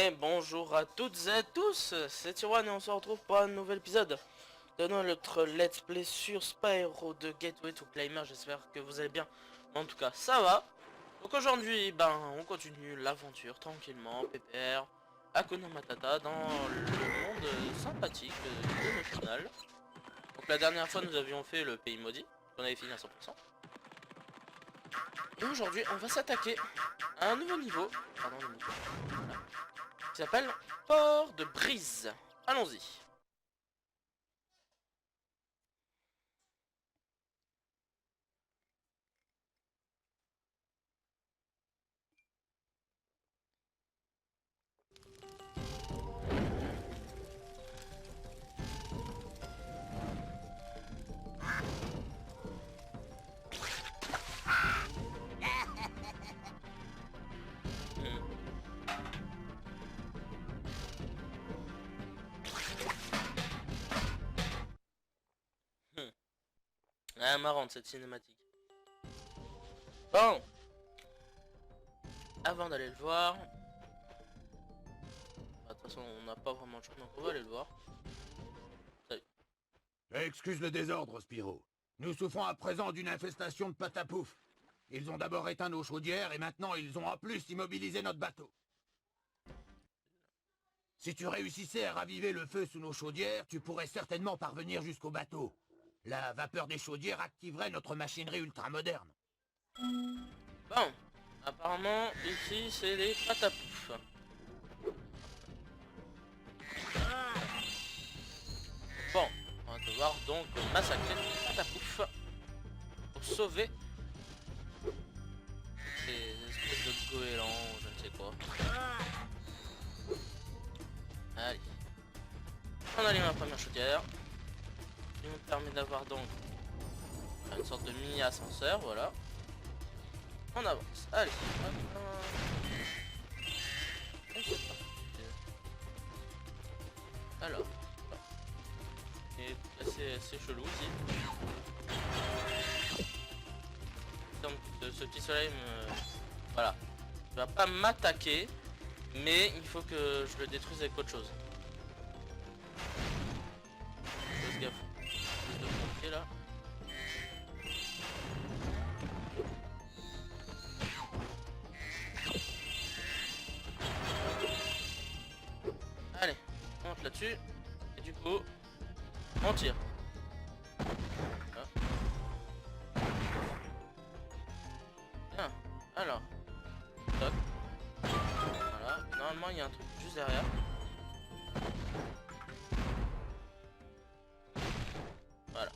Et bonjour à toutes et à tous, c'est Tiwan et on se retrouve pour un nouvel épisode de notre let's play sur Spyro de Gateway to Climber. J'espère que vous allez bien, en tout cas ça va. Donc aujourd'hui, on continue l'aventure tranquillement, pépère, Hakuna Matata, dans le monde sympathique de notre canal. Donc la dernière fois nous avions fait le pays maudit, on avait fini à 100%. Et aujourd'hui on va s'attaquer à un nouveau niveau, pardon le micro, voilà, qui s'appelle Port de Brise. Allons-y. Ah, marrante cette cinématique. Bon, avant d'aller le voir, de toute façon on n'a pas vraiment de choix donc on va aller le voir. Salut. Excuse le désordre, Spyro. Nous souffrons à présent d'une infestation de patapouf. Ils ont d'abord éteint nos chaudières et maintenant ils ont en plus immobilisé notre bateau. Si tu réussissais à raviver le feu sous nos chaudières, tu pourrais certainement parvenir jusqu'au bateau. La vapeur des chaudières activerait notre machinerie ultramoderne. Bon, apparemment ici c'est les patapouf. Bon, on va devoir donc massacrer les patapouf pour sauver ces espèces de goélands ou je ne sais quoi. Allez, on allume la première chaudière, qui nous permet d'avoir donc une sorte de mini ascenseur, voilà. On avance, allez. Et c'est parti. Alors, et assez chelou ici. Donc ce petit soleil me... Voilà. Il va pas m'attaquer, mais il faut que je le détruise avec autre chose. Fais gaffe. Espèce de pompier là. Allez, on monte là-dessus. Et du coup, on tire. Bien, alors. Toc. Voilà, normalement il y a un truc juste derrière. Voilà.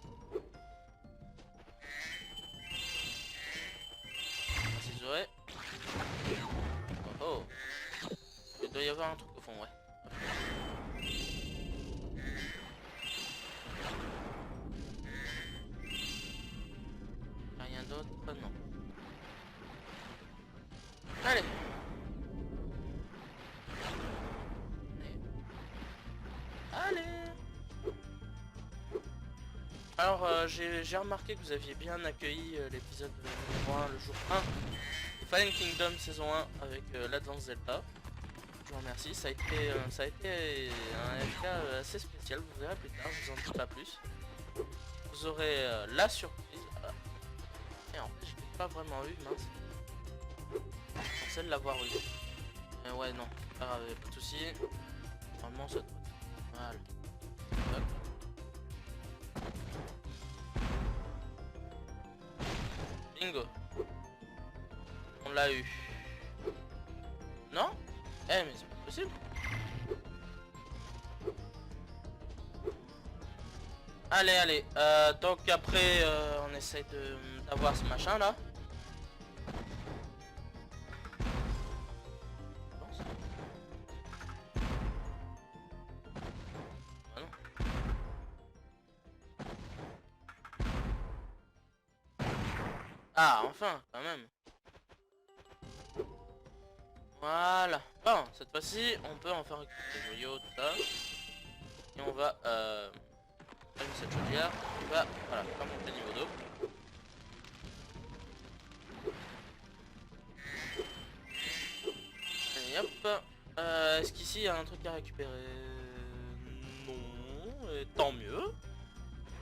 Merci Zoé. Oh oh. Il doit y avoir un truc au fond, ouais. Rien d'autre? Non. Allez. Allez. Alors j'ai remarqué que vous aviez bien accueilli l'épisode numéro 1, le jour 1 de Fallen Kingdom saison 1 avec l'Advance Zelda. Je vous remercie, ça a été un FK assez spécial, vous verrez plus tard, je vous en dis pas plus. Vous aurez la surprise. Et en fait je l'ai pas vraiment eu, mince. Je pensais l'avoir eu. Mais ouais non, pas grave, pas de soucis. Normalement ça doit être... Voilà. Hop. Bingo. On l'a eu. Non? Eh mais c'est pas possible. Allez, allez. Donc après, on essaye d'avoir ce machin là. Ah non. Ah, enfin, quand même. Voilà. Bon, cette fois-ci, on peut en faire récupérer des joyaux, tout ça. Et on va allumer cette chaudière. On va, voilà, faire monter niveau d'eau. Allez, hop. Est-ce qu'ici il y a un truc à récupérer? Non, et tant mieux.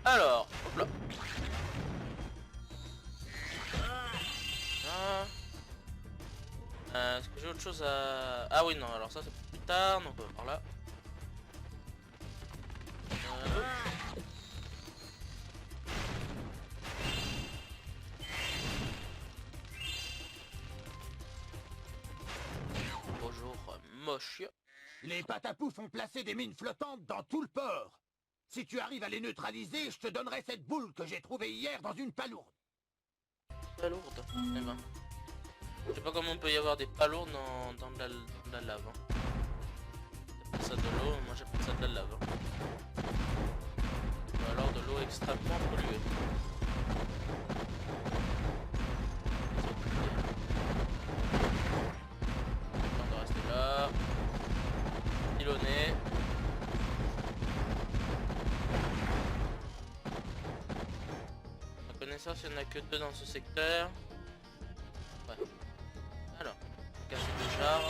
Alors, hop là. Ah. Est-ce que j'ai autre chose à... Ah oui, non, alors ça c'est pour plus tard, donc on va par là. Bonjour, moche. Les patapoufs ont placé des mines flottantes dans tout le port. Si tu arrives à les neutraliser, je te donnerai cette boule que j'ai trouvée hier dans une palourde. Palourde. Eh ben. Je sais pas comment on peut y avoir des palourdes dans de la lave. Hein. T'appelles ça de l'eau, moi j'appelle ça de la lave. Hein. Ou alors de l'eau extrêmement polluée. On va rester là. Pilonner. À connaissance, il n'y en a que 2 dans ce secteur. Ouais. Alors, casser le jar.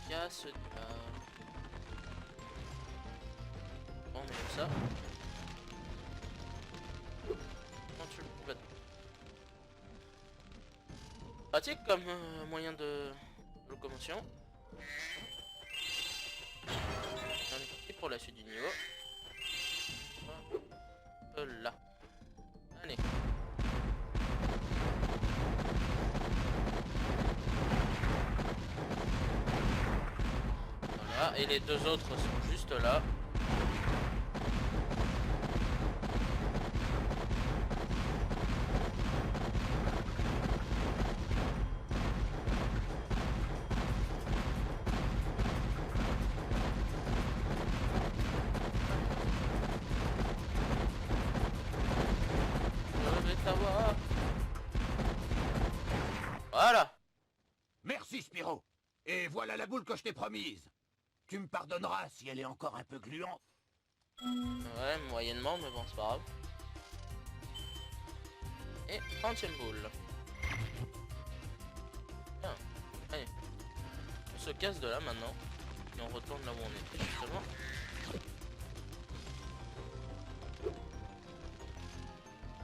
Casse le jar. Bon, on met comme ça. Comment tu le bateau? Pratique comme moyen de locomotion. On est parti pour la suite du niveau. Hop là. Allez. Voilà, et les 2 autres sont juste là. Voilà. Merci, Spyro. Et voilà la boule que je t'ai promise. Tu me pardonneras si elle est encore un peu gluante. Ouais, moyennement, mais bon, c'est pas grave. Et 30e boule. Bien. Allez. On se casse de là maintenant. Et on retourne là où on était justement.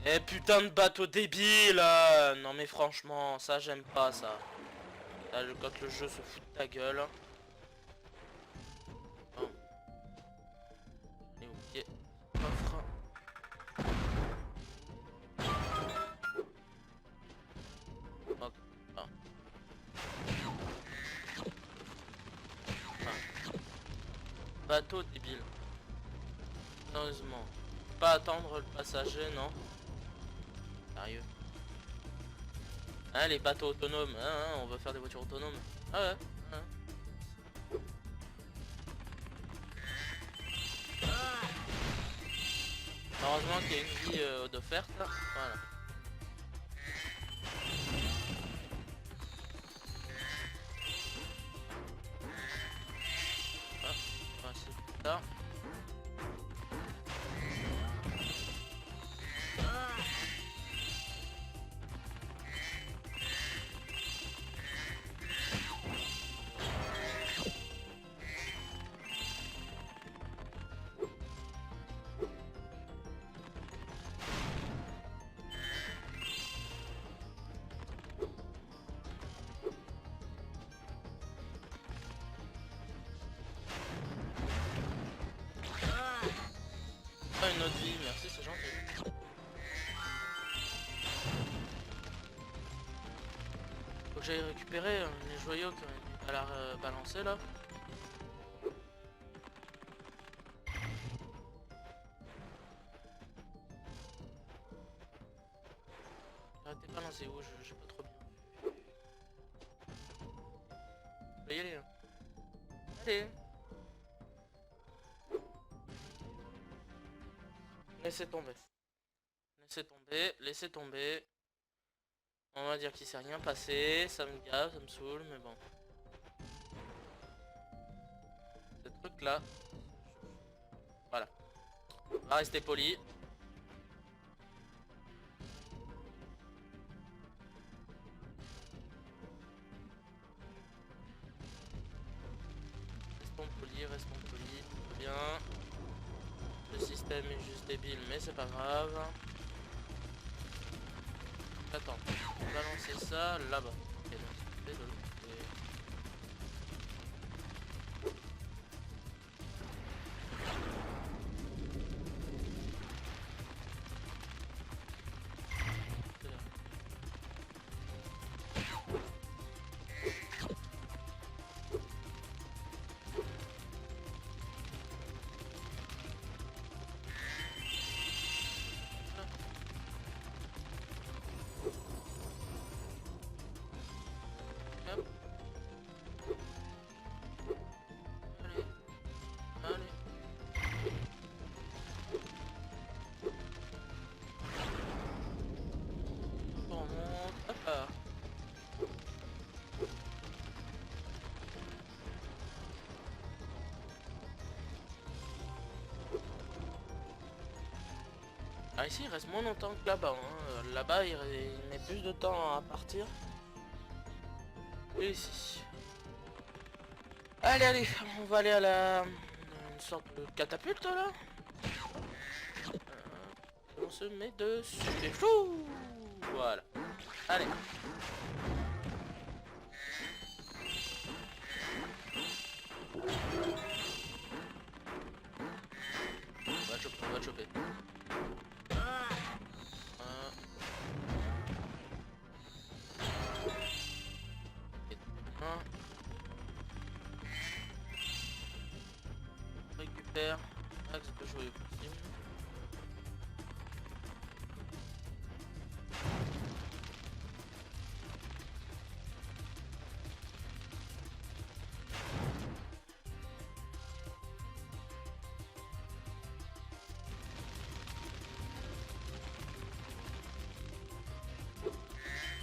Eh putain de bateau débile. Non mais franchement, ça j'aime pas ça. Là, quand le jeu se fout de ta gueule. Bon. Allez, ok. Coffre. Ok. Ah. Ah. Bateau débile. Sérieusement. Pas attendre le passager, non. Sérieux. Hein, les bateaux autonomes, hein, on va faire des voitures autonomes. Ah ouais, hein. Heureusement qu'il y a une vie d'offerte là. Voilà. Ah, on va essayer plus tard. Une autre vie, merci, c'est gentil. Faut que j'aille récupérer les joyaux qui ont été balancés là. Arrêtez de balancer où, j'ai pas trop bien. Je vais y aller. Hein. Allez. Laissez tomber. Laissez tomber, laissez tomber. On va dire qu'il s'est rien passé, ça me gave, ça me saoule, mais bon. Ce truc là. Voilà. On va rester poli. restons polis, tout va bien. Le système est juste débile, mais c'est pas grave. Attends, on va lancer ça là-bas. Ok, donc c'est de l'autre côté. Hop. Allez, allez. On remonte, hop là. Ah ici il reste moins longtemps que là-bas, hein. Là-bas il met plus de temps à partir. Et ici. Allez, allez, on va aller à une sorte de catapulte là. On se met dessus et flou. Voilà. Allez. On va choper, on va choper. Récupère max de joyaux possible.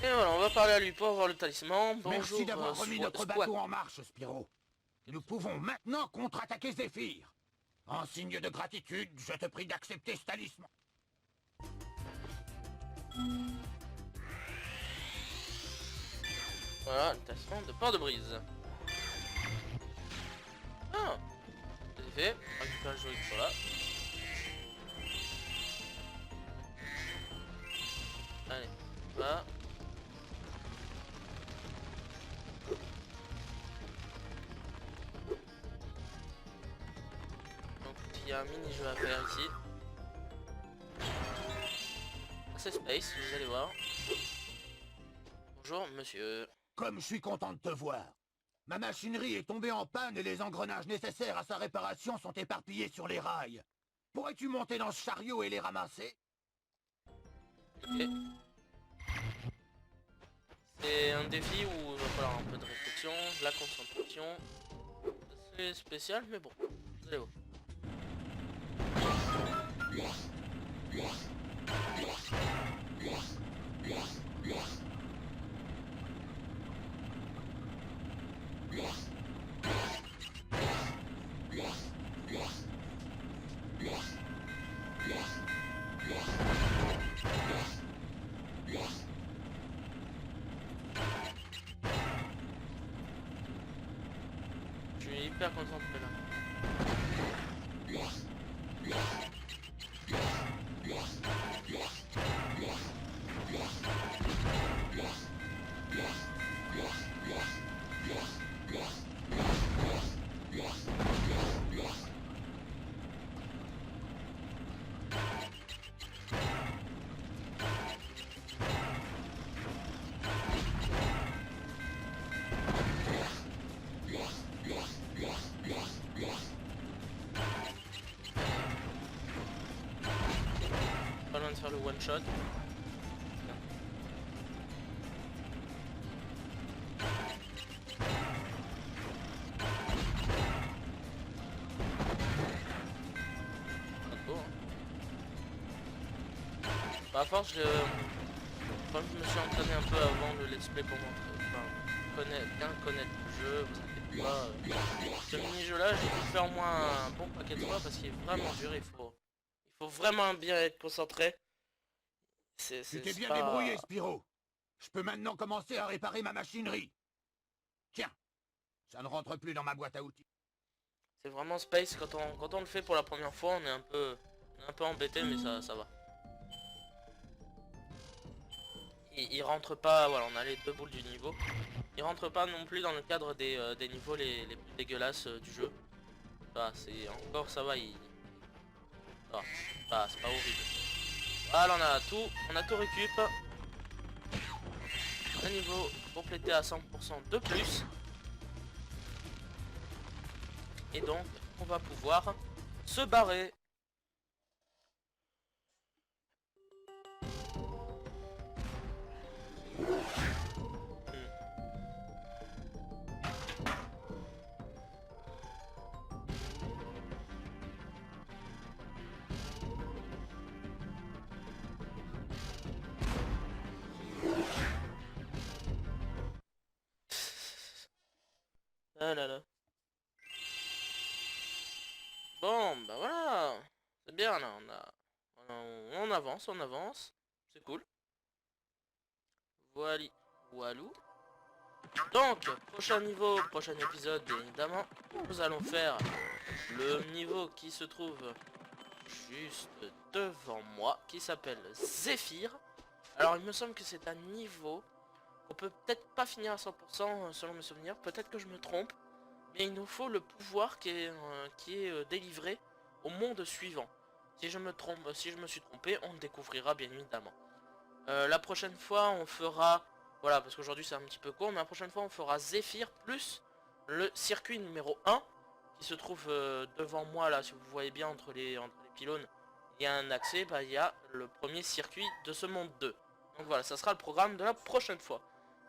Et voilà, on va parler à lui pour avoir le talisman. Bonjour, Merci d'avoir remis notre Squat. bateau en marche, Spyro. Nous pouvons maintenant contre-attaquer Zéphyr. En signe de gratitude, je te prie d'accepter ce talisman. Voilà, le talisman de Port-de-Brise. Ah, c'est fait. On récupère le joyau qui sont là. Allez, va. Donc il y a un mini-jeu à faire ici. C'est Space, vous allez voir. Bonjour monsieur. Comme je suis content de te voir. Ma machinerie est tombée en panne et les engrenages nécessaires à sa réparation sont éparpillés sur les rails. Pourrais-tu monter dans ce chariot et les ramasser? Ok. C'est un défi où il va falloir un peu de réflexion, de la concentration. C'est spécial mais bon, vous allez voir. Je suis hyper concentré là. Pas loin de faire le one shot. Pas trop, hein. Bah, à force, comme je me suis entraîné un peu avant le let's play pour bien connaître le jeu, vous inquiétez pas. Ce mini-jeu là, j'ai dû le faire au moins un bon paquet de fois parce qu'il est vraiment dur, il faut vraiment bien être concentré. Tu t'es bien pas... débrouillé, Spyro. Je peux maintenant commencer à réparer ma machinerie. Tiens, ça ne rentre plus dans ma boîte à outils. C'est vraiment Space, quand on le fait pour la première fois, on est un peu embêté, mais ça va. Il rentre pas, voilà, on a les 2 boules du niveau. Il rentre pas non plus dans le cadre des niveaux les plus dégueulasses du jeu. Bah, c'est encore, ça va, c'est pas horrible. Voilà, on a tout récup. Un niveau complété à 100% de plus. Et donc, on va pouvoir se barrer. Ah là là. Bon, bah voilà. C'est bien là, on avance, on avance. C'est cool. Voilà. Walou. Donc, prochain niveau, prochain épisode, bien évidemment, nous allons faire le niveau qui se trouve juste devant moi, qui s'appelle Zephyr. Alors, il me semble que c'est un niveau qu'on peut peut-être pas finir à 100% selon mes souvenirs, peut-être que je me trompe, mais il nous faut le pouvoir qui est délivré au monde suivant. Si je me trompe, si je me suis trompé, on le découvrira bien évidemment. La prochaine fois, on fera... Voilà, parce qu'aujourd'hui c'est un petit peu court, mais la prochaine fois, on fera Zephyr plus le circuit numéro 1, qui se trouve devant moi, là, si vous voyez bien, entre les pylônes. Il y a un accès, bah, il y a le premier circuit de ce monde 2. Donc voilà, ça sera le programme de la prochaine fois.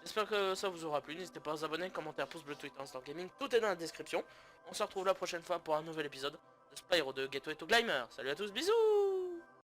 J'espère que ça vous aura plu, n'hésitez pas à vous abonner, commenter, pouce bleu, Twitter, Instant Gaming, tout est dans la description. On se retrouve la prochaine fois pour un nouvel épisode de Spyro de Gateway to Glimmer. Salut à tous, bisous!